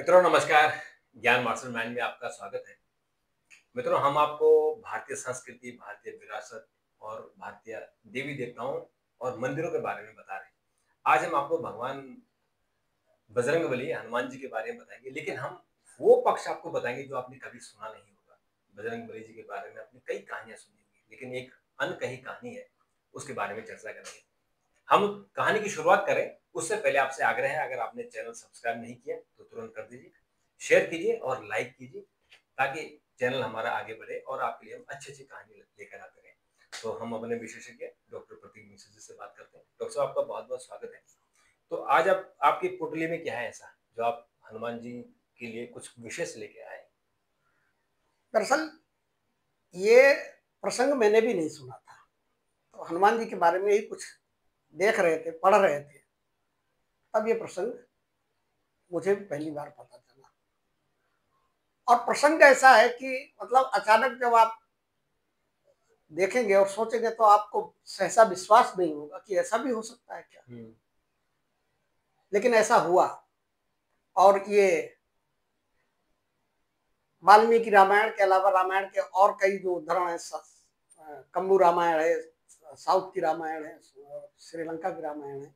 मित्रों नमस्कार। ज्ञान मास्टरमाइंड में आपका स्वागत है। मित्रों, हम आपको भारतीय संस्कृति, भारतीय विरासत और भारतीय देवी देवताओं और मंदिरों के बारे में बता रहे हैं। आज हम आपको भगवान बजरंगबली हनुमान जी के बारे में बताएंगे, लेकिन हम वो पक्ष आपको बताएंगे जो आपने कभी सुना नहीं होगा। बजरंगबली जी के बारे में आपने कई कहानियां सुनी होंगी, लेकिन एक अनकही कहानी है, उसके बारे में चर्चा करेंगे। हम कहानी की शुरुआत करें उससे पहले आपसे आग्रह है, अगर आपने चैनल सब्सक्राइब नहीं किया तो तुरंत कर दीजिए, शेयर कीजिए और लाइक कीजिए, ताकि चैनल हमारा आगे बढ़े और आपके लिए हम अच्छी अच्छी कहानी लेकर आते रहें। तो हम अपने विशेषज्ञ डॉक्टर प्रतीक मिश्र जी से बात करते हैं। डॉक्टर साहब, आपका बहुत बहुत स्वागत है। तो आज आप आपकी पुटली में क्या है ऐसा जो आप हनुमान जी के लिए कुछ विशेष लेके आए? दरअसल ये प्रसंग मैंने भी नहीं सुना था, तो हनुमान जी के बारे में ही कुछ देख रहे थे, पढ़ रहे थे, तब ये प्रसंग मुझे पहली बार पता चला। और प्रसंग ऐसा है कि मतलब अचानक जब आप देखेंगे और सोचेंगे तो आपको सहसा विश्वास नहीं होगा कि ऐसा भी हो सकता है क्या। लेकिन ऐसा हुआ। और ये वाल्मीकि रामायण के अलावा रामायण के और कई जो उदाहरण है, कंबू रामायण है, साउथ की रामायण है, श्रीलंका की रामायण है,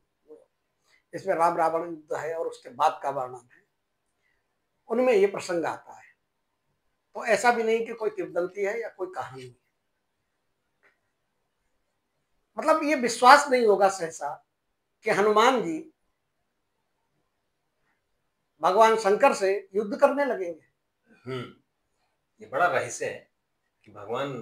इसमें राम रावण युद्ध है और उसके बाद का वर्णन है, उनमें ये प्रसंग आता है। तो ऐसा भी नहीं कि कोई किंवदंती है या कोई कहानी है। मतलब ये विश्वास नहीं होगा सहसा कि हनुमान जी भगवान शंकर से युद्ध करने लगेंगे। ये बड़ा रहस्य है कि भगवान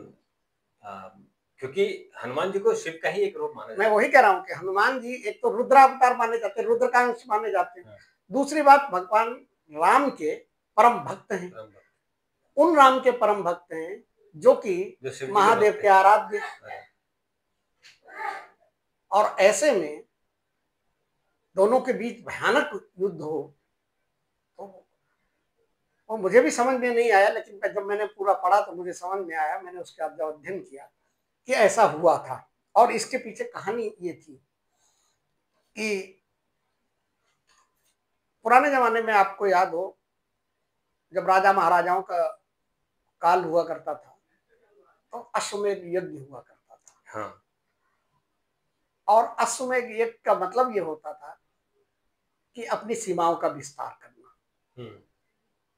क्योंकि हनुमान जी को शिव का ही एक रूप माना जाता है। मैं वही कह रहा हूँ कि हनुमान जी एक तो रुद्रावतार माने जाते हैं, रुद्र का अंश माने जाते हैं। दूसरी बात, भगवान राम के परम भक्त हैं। उन राम के परम भक्त हैं जो कि महादेव के आराध्य। और ऐसे में दोनों के बीच भयानक युद्ध हो तो मुझे भी समझ में नहीं आया, लेकिन जब मैंने पूरा पढ़ा तो मुझे समझ में आया। मैंने उसके बाद जब अध्ययन किया कि ऐसा हुआ था और इसके पीछे कहानी ये थी कि पुराने जमाने में आपको याद हो, जब राजा महाराजाओं का काल हुआ करता था तो अश्वमेध यज्ञ हुआ करता था। हाँ। और अश्वमेध यज्ञ का मतलब ये होता था कि अपनी सीमाओं का विस्तार करना।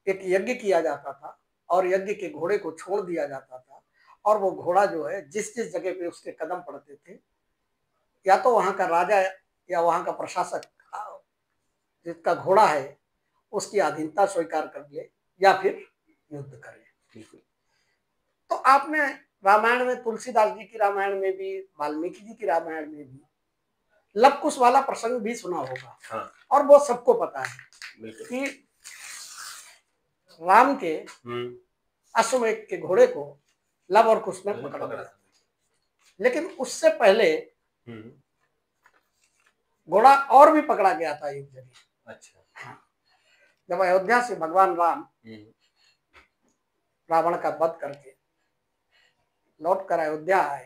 एक यज्ञ किया जाता था और यज्ञ के घोड़े को छोड़ दिया जाता था, और वो घोड़ा जो है जिस जिस जगह पे उसके कदम पड़ते थे, या तो वहां का राजा या वहां का प्रशासक जिसका घोड़ा है उसकी अधीनता स्वीकार कर ले या फिर युद्ध करे। तो आपने रामायण में, तुलसीदास जी की रामायण में भी, वाल्मीकि जी की रामायण में भी लव कुश वाला प्रसंग भी सुना होगा। हाँ। और वो सबको पता है कि राम के अश्वमेध के घोड़े को लव और कुश ने पकड़ा दिया। लेकिन उससे पहले घोड़ा और भी पकड़ा गया था एक जगह। अच्छा। हाँ। जब अयोध्या से भगवान राम रावण का वध करके लौट कर अयोध्या आए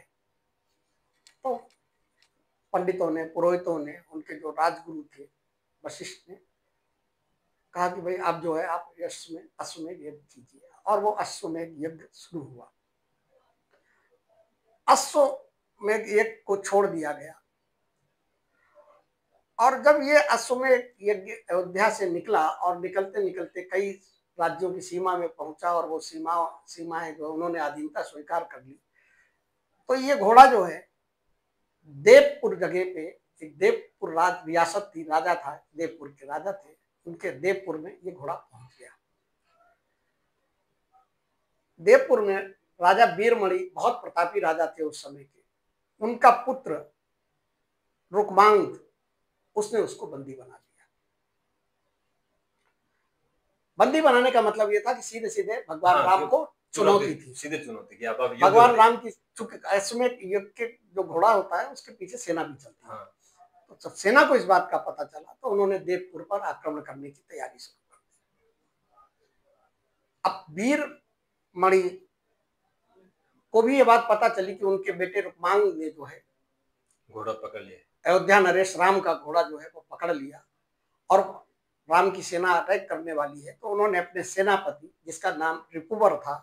तो पंडितों ने, पुरोहितों ने, उनके जो राजगुरु थे वशिष्ठ ने कहा कि भाई आप जो है आप अश्वमेध यज्ञ कीजिए। और वो अश्वमेध यज्ञ शुरू हुआ। अश्वमेध यज्ञ को छोड़ दिया गया। और जब ये अश्वमेध यज्ञ अयोध्या से निकला और निकलते निकलते कई राज्यों की सीमा में पहुंचा और वो सीमाएं जो उन्होंने अधीनता स्वीकार कर ली, तो ये घोड़ा जो है देवपुर जगह पे, एक देवपुर रियासत थी, राजा था, देवपुर के राजा थे, उनके देवपुर में ये घोड़ा पहुंच गया। देवपुर में राजा वीरमणि बहुत प्रतापी राजा थे उस समय के। उनका पुत्र रुक्मांग, उसने उसको बंदी बना दिया। बंदी बनाने का मतलब यह था कि सीधे सीधे भगवान राम को चुनौती थी, सीधे चुनौती की। भगवान राम की, चूंकि अश्वमेध यज्ञ के जो घोड़ा होता है उसके पीछे सेना भी चलती है। तो जब सेना को इस बात का पता चला तो उन्होंने देवपुर पर आक्रमण करने की तैयारी शुरू कर दी। अब वीरमणि को भी ये बात पता चली कि उनके बेटे रुक्मांग ने जो है घोड़ा पकड़ लिया, अयोध्या नरेश राम का घोड़ा जो है वो पकड़ लिया और राम की सेना अटैक करने वाली है, तो उन्होंने अपने सेनापति जिसका नाम रिपुवर था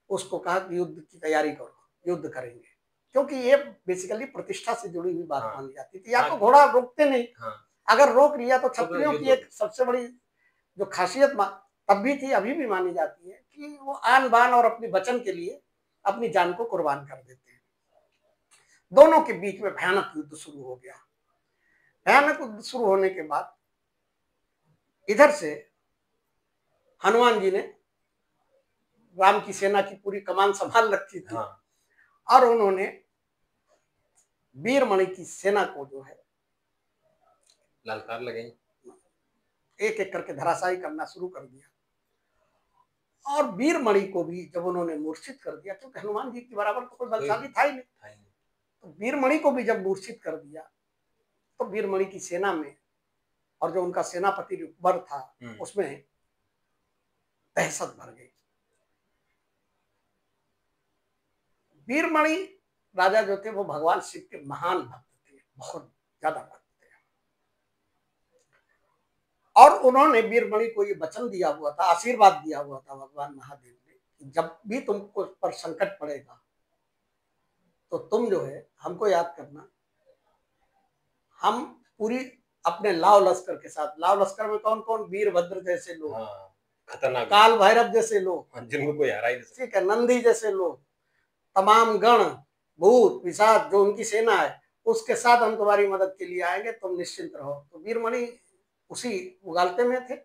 उसको कहा कि युद्ध की तैयारी करो, युद्ध करेंगे, क्योंकि ये बेसिकली प्रतिष्ठा से जुड़ी हुई बात मानी जाती थी। या तो घोड़ा रोकते नहीं, अगर रोक लिया तो क्षत्रियों की एक सबसे बड़ी जो खासियत तब भी थी, अभी भी मानी जाती है कि वो आन बान और अपने वचन के लिए अपनी जान को कुर्बान कर देते हैं। दोनों के बीच में भयानक युद्ध शुरू हो गया। भयानक युद्ध शुरू होने के बाद इधर से हनुमान जी ने राम की सेना की पूरी कमान संभाल रखी थी और उन्होंने वीरमणि की सेना को जो है ललकार लगाई, एक एक करके धराशायी करना शुरू कर दिया। और वीरमणि को भी जब उन्होंने मूर्छित कर दिया, क्योंकि हनुमान जी के बराबर तो कोई बलशाली था ही नहीं, तो वीरमणि को भी जब मूर्छित कर दिया तो वीरमणि की सेना में और जो उनका सेनापति रिपुवर था उसमें दहशत भर गई। वीरमणि राजा जो थे वो भगवान शिव के महान भक्त थे, बहुत ज्यादा भक्त थे, और उन्होंने वीरमणि को ये वचन दिया हुआ था, आशीर्वाद दिया हुआ था भगवान महादेव ने कि जब भी तुमको पर संकट पड़ेगा तो तुम जो है हमको याद करना, हम पूरी अपने लाव लश्कर के साथ, लाव लश्कर में कौन कौन, वीरभद्र जैसे लोग, खतरनाक काल भैरव जैसे लोग, जिनको कोई हरा ही नहीं, ठीक है, नंदी जैसे लोग, तमाम गण भूत पिशाच जो उनकी सेना है, उसके साथ हम तुम्हारी मदद के लिए आएंगे, तुम निश्चिंत रहो। तो वीरमणि उसी मुगालते में थे,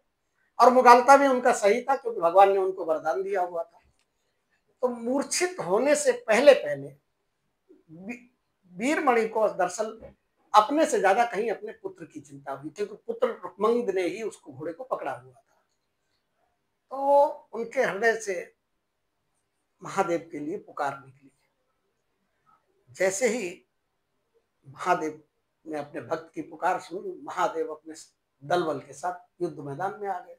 और मुगालता भी उनका सही था क्योंकि भगवान ने उनको वरदान दिया हुआ था। तो मूर्छित होने से पहले पहले वीरमणि को दरअसल अपने से ज्यादा कहीं अपने पुत्र की चिंता हुई, क्योंकि पुत्र रुक्मंद ने ही उसको घोड़े को पकड़ा हुआ था। तो उनके हृदय से महादेव के लिए पुकार निकली। जैसे ही महादेव ने अपने भक्त की पुकार सुनी, महादेव अपने दल बल के साथ युद्ध मैदान में आ गए,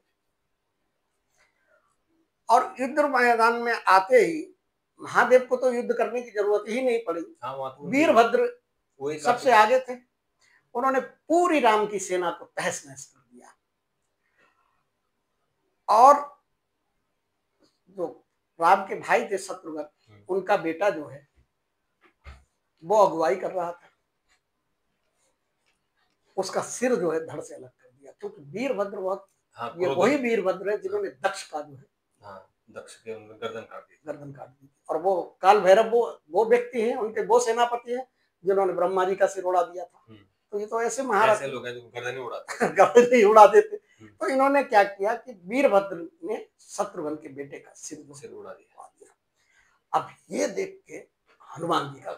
और युद्ध मैदान में आते ही महादेव को तो युद्ध करने की जरूरत ही नहीं पड़ी, वीरभद्र सबसे आगे थे, उन्होंने पूरी राम की सेना को तहस नहस कर दिया। और जो राम के भाई थे शत्रुघ्न, उनका बेटा जो है वो अगुवाई कर रहा था, उसका सिर जो है धड़ से अलग कर दिया, क्योंकि वीरभद्र ये वही वीरभद्र है जिन्होंने दक्ष का जो है दक्ष के गर्दन काट दी। और वो काल भैरव वो व्यक्ति हैं, उनके वो सेनापति हैं जिन्होंने ब्रह्मा जी का सिर उड़ा दिया था। तो ये तो ऐसे महाराज लोग हैं जो गर्दन उड़ाते गर्दन ही उड़ा देते। तो इन्होंने क्या किया कि वीरभद्र ने शत्रुघ्न के बेटे का सिर उड़ा दिया। अब ये देख के हनुमान जी का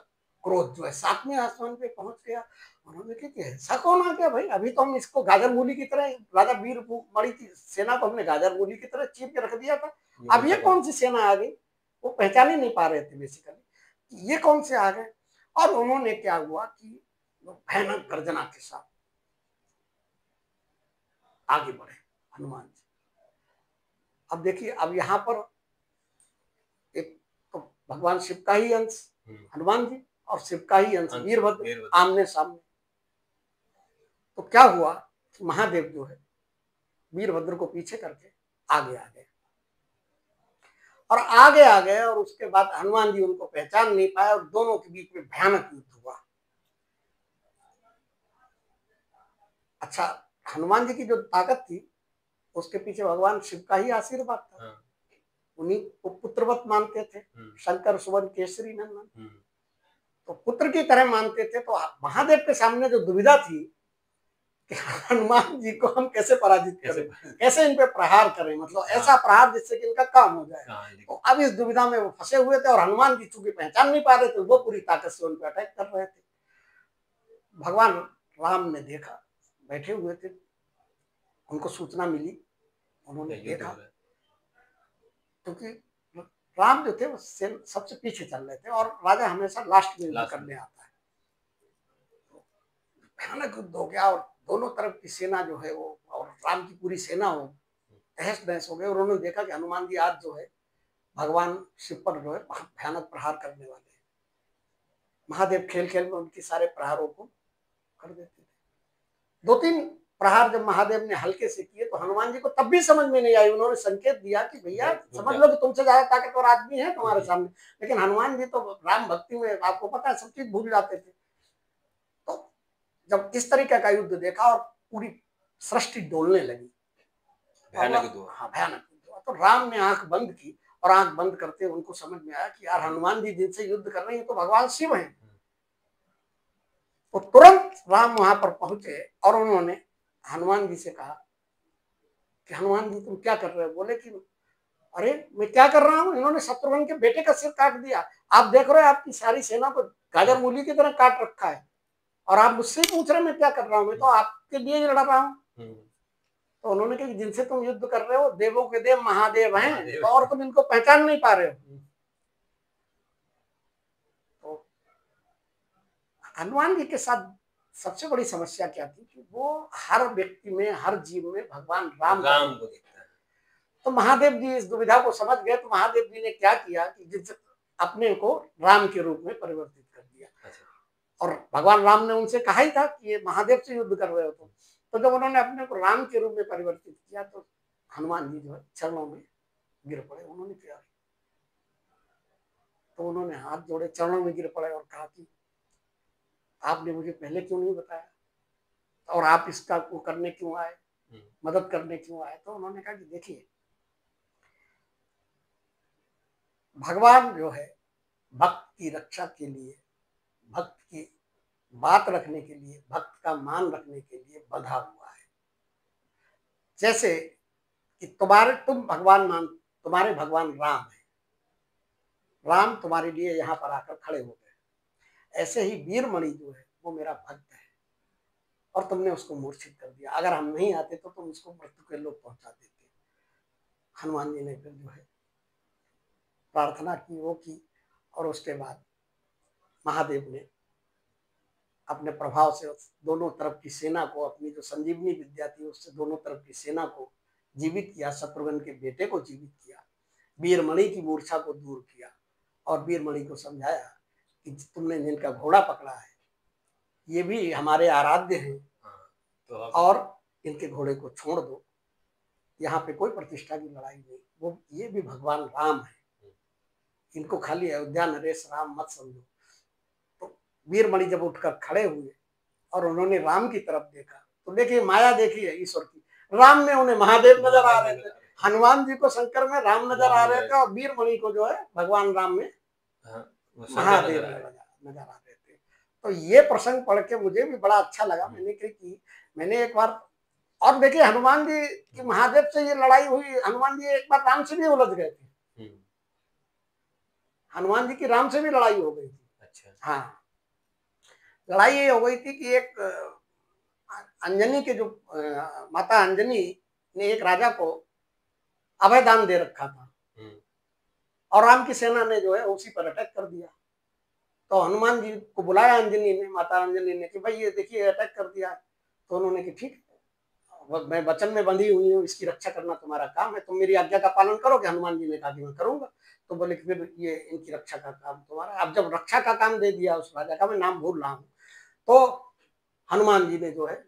क्रोध जो है 7वें आसमान पे पहुंच गया। उन्होंने कहा कि ऐसा कौन आ गया भाई, अभी तो हम इसको गाजर मूली की तरह, राजा वीरमणि की सेना को हमने गाजर मूली की तरह चीर के रख दिया था, अब ये कौन सी सेना आ गई। वो पहचान ही नहीं पा रहे थे बेसिकली, ये कौन से आ गए। और उन्होंने क्या हुआ कि भयानक गर्जना के साथ आगे बढ़े हनुमान जी। अब देखिए, अब यहाँ पर एक तो भगवान शिव का ही अंश हनुमान जी और शिव का ही अंश वीरभद्र आमने सामने। तो क्या हुआ, महादेव जो है वीरभद्र को पीछे करके आगे आ गए, और आगे आ गए, और उसके बाद हनुमान जी उनको पहचान नहीं पाए और दोनों के बीच में भयानक युद्ध हुआ। अच्छा, हनुमान जी की जो ताकत थी उसके पीछे भगवान शिव का ही आशीर्वाद था। उन्हीं को पुत्रवत मानते थे, शंकर सुवन केसरी नंदन, तो पुत्र की तरह मानते थे। तो महादेव के सामने जो दुविधा थी कि हनुमान जी को हम कैसे पराजित करें, कैसे इन पे प्रहार करें, मतलब ऐसा प्रहार जिससे कि इनका काम हो जाए। तो अब इस दुविधा में वो फंसे हुए थे, और हनुमान जी चूंकि पहचान नहीं पा रहे थे, वो पूरी ताकत से उन पे अटैक कर रहे थे। भगवान राम ने देखा, बैठे हुए थे, उनको सूचना मिली, उन्होंने देखा, क्योंकि राम जो थे वो सबसे पीछे चल रहे थे, और राजा हमेशा लास्ट में युद्ध करने आता है। भयानक युद्ध हो गया, और दोनों तरफ की सेना जो है वो, और राम की पूरी सेना हो तहस नहस हो गई। और उन्होंने देखा कि हनुमान जी आज जो है भगवान शिव पर जो है भयानक प्रहार करने वाले हैं। महादेव खेल खेल में उनके सारे प्रहारों को कर देते थे। 2-3 प्रहार जब महादेव ने हल्के से किए तो हनुमान जी को तब भी समझ में नहीं आई। उन्होंने संकेत दिया कि भैया समझ लो कि तुमसे ज्यादा ताकतवर आदमी है तुम्हारे सामने, लेकिन हनुमान जी तो राम भक्ति में आपको पता है सब चीज भूल जाते थे। तो जब इस तरीके का युद्ध देखा और पूरी सृष्टि डोलने लगी, भयानक युद्ध। हाँ भयानक युद्ध हुआ। तो राम ने आंख बंद की और आंख बंद करते उनको समझ में आया कि यार हनुमान जी जिनसे युद्ध कर रहे हैं तो भगवान शिव हैं। तो तुरंत राम वहां पर पहुंचे और उन्होंने हनुमान जी से कहा कि हनुमान जी तुम क्या कर रहे हो? बोले कि अरे मैं क्या कर रहा हूँ, इन्होंने शत्रुघ्न के बेटे का सिर काट दिया। आप देख रहे हो आपकी सारी सेना को गाजर मूली की तरह काट रखा है और आप मुझसे ही पूछ रहे मैं क्या कर रहा हूँ, मैं तो आपके लिए ही लड़ रहा हूँ। तो उन्होंने कहा जिनसे तुम युद्ध कर रहे हो देवों के देव महादेव हैं, तो और तुम इनको पहचान नहीं पा रहे हो। तो हनुमान जी के साथ सबसे बड़ी समस्या क्या थी कि वो हर व्यक्ति में हर जीव में भगवान राम को देखता है। तो महादेव जी इस दुविधा को समझ गए। तो महादेव जी ने क्या किया कि जिस अपने को राम के रूप में परिवर्तित कर दिया। और भगवान राम ने उनसे कहा ही था कि ये महादेव से युद्ध कर रहे हो तुम। तो जब उन्होंने अपने को राम के रूप में परिवर्तित किया तो हनुमान जी जो है चरणों में गिर पड़े। उन्होंने क्या, तो उन्होंने हाथ जोड़े चरणों में गिर पड़े और कहा कि आपने मुझे पहले क्यों नहीं बताया और आप इसका वो करने क्यों आए, मदद करने क्यों आए? तो उन्होंने कहा कि देखिए भगवान जो है भक्त की रक्षा के लिए, भक्त की बात रखने के लिए, भक्त का मान रखने के लिए बंधा हुआ है। जैसे कि तुम तुम्हारे भगवान राम है, राम तुम्हारे लिए यहाँ पर आकर खड़े हो गए, ऐसे ही वीरमणि जो है वो मेरा भक्त है और तुमने उसको मूर्छित कर दिया। अगर हम नहीं आते तो तुम उसको मृत्यु के लोग पहुंचा देते। हनुमान जी ने फिर जो है प्रार्थना की, वो की, और उसके बाद महादेव ने अपने प्रभाव से दोनों तरफ की सेना को, अपनी जो संजीवनी विद्या थी उससे दोनों तरफ की सेना को जीवित किया, शत्रुघ्न के बेटे को जीवित किया, वीरमणि की मूर्छा को दूर किया और वीरमणि को समझाया कि तुमने जिनका घोड़ा पकड़ा है ये भी हमारे आराध्य हैं, तो और इनके घोड़े को छोड़ दो, यहाँ पे कोई प्रतिष्ठा की लड़ाई नहीं, वो ये भी भगवान राम है, इनको खाली अयोध्या नरेश राम मत समझो। तो वीरमणि जब उठकर खड़े हुए और उन्होंने राम की तरफ देखा तो देखिए माया देखिए ईश्वर की, राम में उन्हें महादेव नजर आ रहे थे, हनुमान जी को शंकर में राम नजर आ रहे थे और वीरमणि को जो है भगवान राम में महादेव नजर आ रहे थे। तो ये प्रसंग पढ़ के मुझे भी बड़ा अच्छा लगा। मैंने कहा कि मैंने एक बार, और देखिए हनुमान जी की महादेव से ये लड़ाई हुई, हनुमान जी एक बार राम से भी उलझ गए थे, हनुमान जी की राम से भी लड़ाई हो गई थी। अच्छा। हाँ, लड़ाई ये हो गई थी कि एक अंजनी के जो माता अंजनी ने एक राजा को अभय दान दे रखा था और राम की सेना ने जो है उसी पर अटैक कर दिया। तो हनुमान जी को बुलाया अंजनी ने, माता अंजनी ने, कि भाई ये देखिए अटैक कर दिया। तो उन्होंने कि ठीक है, मैं वचन में बंधी हुई हूँ, इसकी रक्षा करना तुम्हारा काम है, तुम मेरी आज्ञा का पालन करोगे? हनुमान जी ने कहा कि मैं करूंगा। तो बोले कि फिर ये इनकी रक्षा का काम तुम्हारा। अब जब रक्षा का काम दे दिया उस राजा का, मैं नाम भूल रहा हूँ, तो हनुमान जी ने जो है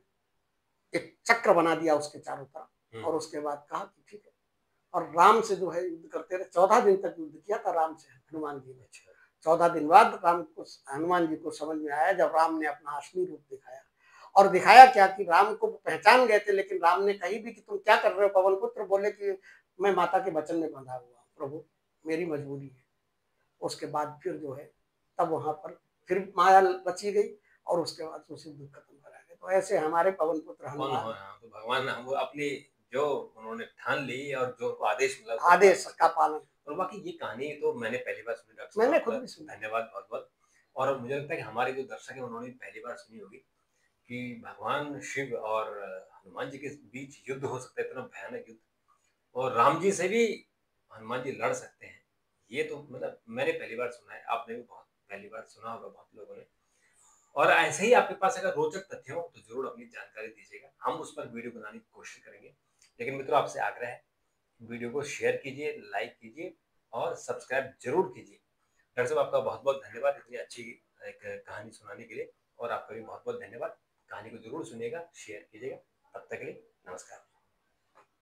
एक चक्र बना दिया उसके चारों तरफ और उसके बाद कहा कि ठीक है, और राम से जो है युद्ध करते रहे। 14 दिन तक युद्ध किया था राम से हनुमान जी ने। 14 दिन बाद हनुमान जी को समझ में आया जब राम ने अपना असली रूप दिखाया। और दिखाया क्या कि राम को पहचान गए थे, लेकिन राम ने कही भी कि तुम क्या कर रहे हो पवन पुत्र? बोले कि मैं माता के वचन में बंधा हुआ, प्रभु मेरी मजबूरी है। उसके बाद फिर जो है तब वहां पर फिर माया बची गई और उसके बाद उसे दुख खत्म करा गया। तो ऐसे हमारे पवन पुत्र हनुमान, तो भगवान वो अपनी जो उन्होंने ठान ली और जो आदेश मिला आदेश का पालन। और बाकी ये कहानी तो मैंने पहली बार सुनी डॉक्टर, मैंने खुद भी सुनी। धन्यवाद बहुत बहुत। और मुझे लगता है कि हमारे जो दर्शक हैं उन्होंने पहली बार सुनी होगी कि भगवान शिव और हनुमान जी के बीच युद्ध हो सकता है, इतना भयानक युद्ध, और राम जी से भी हनुमान जी लड़ सकते हैं। ये तो मतलब मैंने पहली बार सुना है, आपने भी बहुत पहली बार सुना होगा बहुत लोगों ने। और ऐसे ही आपके पास अगर रोचक तथ्य हो तो जरूर अपनी जानकारी दीजिएगा, हम उस पर वीडियो बनाने की कोशिश करेंगे। लेकिन मित्रों आपसे आग्रह है, वीडियो को शेयर कीजिए, लाइक कीजिए और सब्सक्राइब जरूर कीजिए। डॉक्टर साहब आपका बहुत बहुत धन्यवाद इतनी अच्छी एक कहानी सुनाने के लिए, और आपका भी बहुत बहुत धन्यवाद। कहानी को जरूर सुनिएगा, शेयर कीजिएगा। तब तक के लिए नमस्कार।